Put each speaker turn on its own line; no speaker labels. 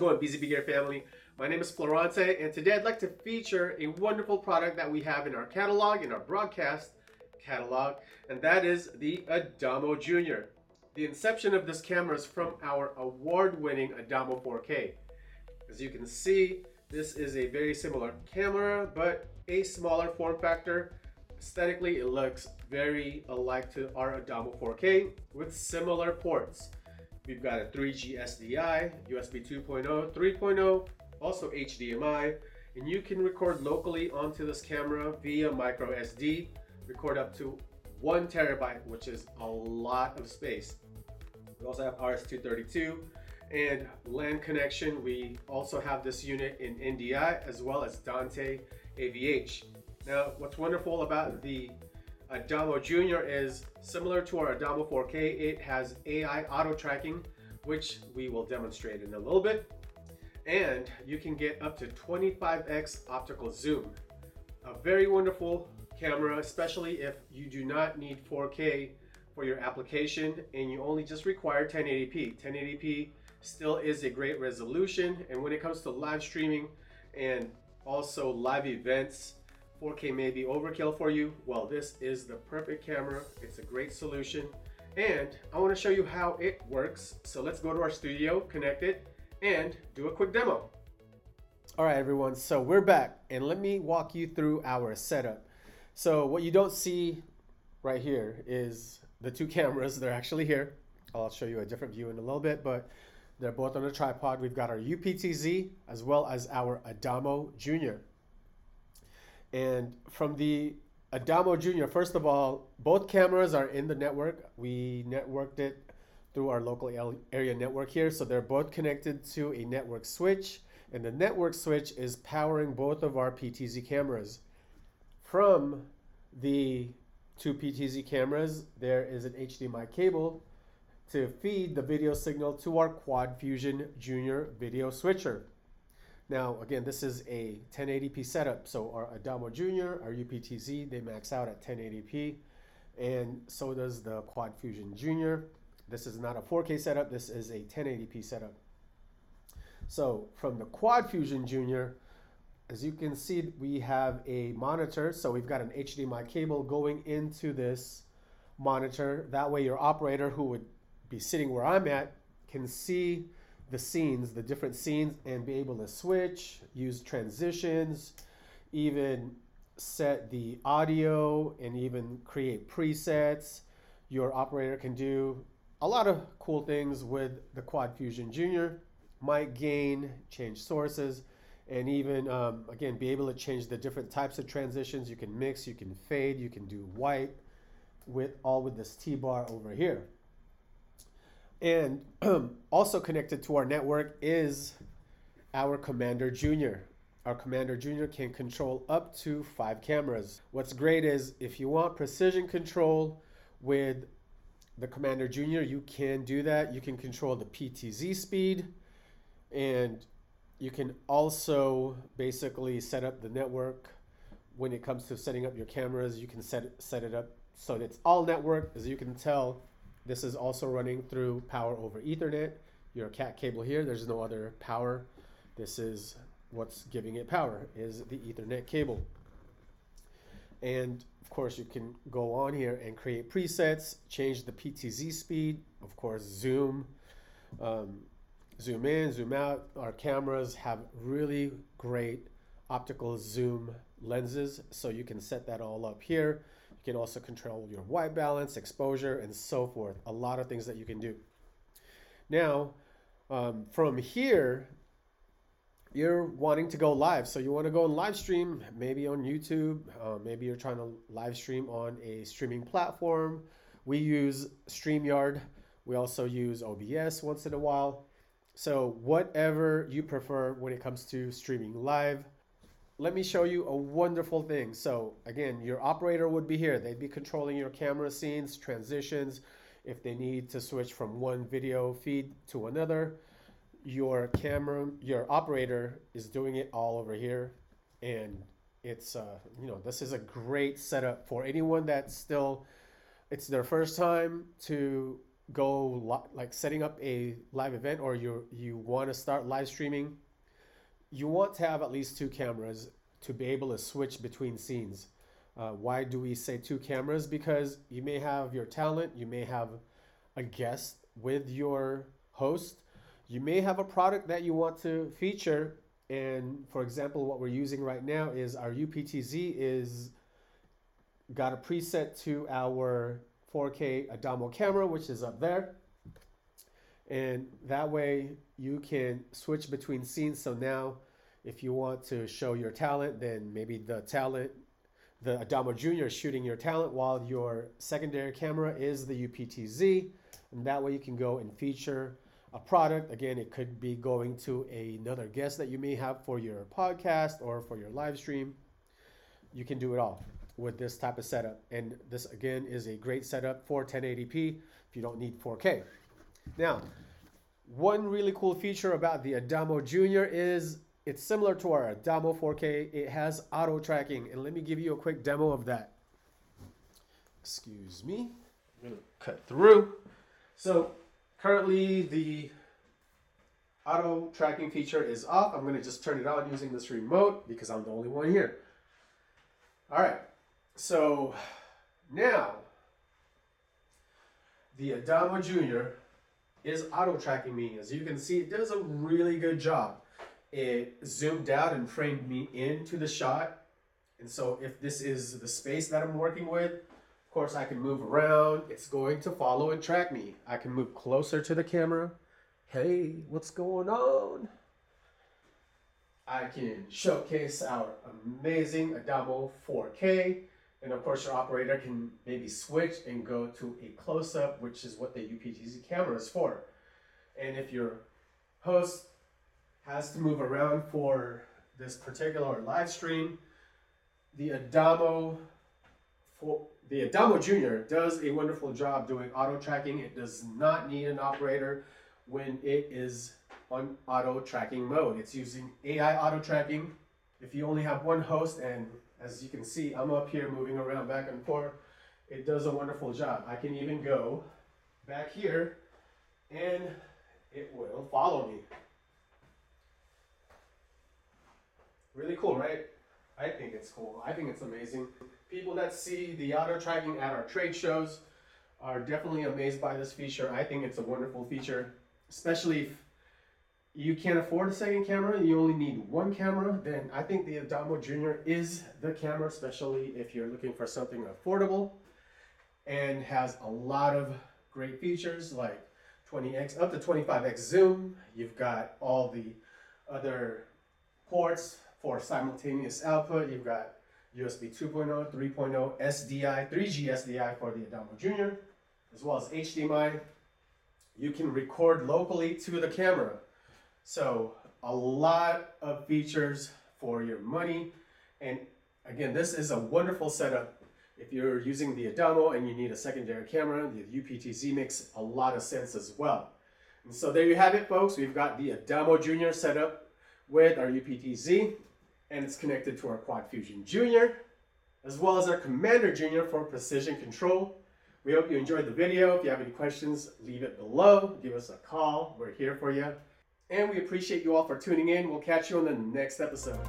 it going, BZBGEAR family? My name is Florante, and today I'd like to feature a wonderful product that we have in our catalog, in our broadcast catalog, and that is the Adamo Junior. The inception of this camera is from our award-winning Adamo 4K. As you can see, this is a very similar camera, but a smaller form factor. Aesthetically, it looks very alike to our Adamo 4K with similar ports. We've got a 3G SDI, USB 2.0, 3.0, also HDMI, and you can record locally onto this camera via micro SD, record up to 1 terabyte, which is a lot of space. We also have RS-232 and LAN connection. We also have this unit in NDI as well as Dante AVH. Now, what's wonderful about the Adamo Junior is similar to our Adamo 4K, it has AI auto tracking, which we will demonstrate in a little bit. And you can get up to 25x optical zoom. A very wonderful camera, especially if you do not need 4K for your application and you only just require 1080p. 1080p still is a great resolution, and when it comes to live streaming and also live events, 4K may be overkill for you. Well, this is the perfect camera. It's a great solution, and I want to show you how it works. So let's go to our studio, connect it, and do a quick demo. All right, everyone, so we're back, and let me walk you through our setup. So what you don't see right here is the two cameras. They're actually here. I'll show you a different view in a little bit, but they're both on a tripod. We've got our UPTZ as well as our Adamo Junior. And from the Adamo Junior, first of all, both cameras are in the network. We networked it through our local area network here. So they're both connected to a network switch, and the network switch is powering both of our PTZ cameras. From the two PTZ cameras, there is an HDMI cable to feed the video signal to our Quad Fusion Junior video switcher. Now, again, this is a 1080p setup. So our Adamo Junior, our UPTZ, they max out at 1080p, and so does the Quad Fusion Junior. This is not a 4K setup, this is a 1080p setup. So from the Quad Fusion Junior, as you can see, we have a monitor. So we've got an HDMI cable going into this monitor. That way your operator, who would be sitting where I'm at, can see the scenes, the different scenes, and be able to switch, use transitions, even set the audio, and even create presets. Your operator can do a lot of cool things with the Quad Fusion Junior. Mic gain, change sources, and even, again, be able to change the different types of transitions. You can mix, you can fade, you can do white, all with this T-bar over here. And also connected to our network is our Commander Junior. Our Commander Junior can control up to 5 cameras. What's great is if you want precision control with the Commander Junior, you can do that. You can control the PTZ speed, and you can also basically set up the network. When it comes to setting up your cameras, you can set it up so that it's all network. As you can tell, this is also running through power over Ethernet. Your CAT cable here, there's no other power. This is what's giving it power, is the Ethernet cable. And of course, you can go on here and create presets, change the PTZ speed, of course, zoom, zoom in, zoom out. Our cameras have really great optical zoom lenses, so you can set that all up here. You can also control your white balance, exposure, and so forth. A lot of things that you can do. Now, from here, you're wanting to go live. So you want to go and live stream, maybe on YouTube. Maybe you're trying to live stream on a streaming platform. We use StreamYard. We also use OBS once in a while. So whatever you prefer when it comes to streaming live. Let me show you a wonderful thing. So again, your operator would be here. They'd be controlling your camera scenes, transitions. If they need to switch from one video feed to another, your operator is doing it all over here. And it's, this is a great setup for anyone that's it's their first time to go like setting up a live event, or you want to start live streaming, you want to have at least two cameras to be able to switch between scenes. Why do we say two cameras? Because you may have your talent, you may have a guest with your host, you may have a product that you want to feature. And for example, what we're using right now is our UPTZ is got a preset to our 4K Adamo camera, which is up there. And that way you can switch between scenes. So now if you want to show your talent, then maybe the Adamo Junior is shooting your talent while your secondary camera is the UPTZ. And that way you can go and feature a product. Again, it could be going to another guest that you may have for your podcast or for your live stream. You can do it all with this type of setup. And this again is a great setup for 1080p if you don't need 4K. Now, one really cool feature about the Adamo Junior is it's similar to our Adamo 4K. It has auto tracking, and let me give you a quick demo of that. Excuse me, I'm gonna cut through. So currently the auto tracking feature is off. I'm gonna just turn it on using this remote because I'm the only one here. All right, so now the Adamo Junior is auto tracking me. As you can see, it does a really good job. It zoomed out and framed me into the shot. And so if this is the space that I'm working with, of course I can move around. It's going to follow and track me. I can move closer to the camera. Hey, what's going on? I can showcase our amazing Adamo 4K. And of course your operator can maybe switch and go to a close-up, which is what the UPTZ camera is for. And if your host has to move around for this particular live stream, the Adamo Junior does a wonderful job doing auto tracking. It does not need an operator when it is on auto tracking mode. It's using AI auto tracking. If you only have one host, and as you can see, I'm up here moving around back and forth, it does a wonderful job. I can even go back here and it will follow me. Really cool, right? I think it's cool. I think it's amazing. People that see the auto tracking at our trade shows are definitely amazed by this feature. I think it's a wonderful feature, especially if you can't afford a second camera and you only need one camera. Then I think the Adamo Junior is the camera, especially if you're looking for something affordable and has a lot of great features like 20x up to 25x zoom. You've got all the other ports for simultaneous output. You've got USB 2.0, 3.0, SDI, 3G SDI for the Adamo Junior, as well as HDMI. You can record locally to the camera. So a lot of features for your money. And again, this is a wonderful setup. If you're using the Adamo and you need a secondary camera, the UPTZ makes a lot of sense as well. And so there you have it, folks. We've got the Adamo Junior set up with our UPTZ, and it's connected to our Quad Fusion Junior, as well as our Commander Junior for precision control. We hope you enjoyed the video. If you have any questions, leave it below. Give us a call. We're here for you. And we appreciate you all for tuning in. We'll catch you on the next episode.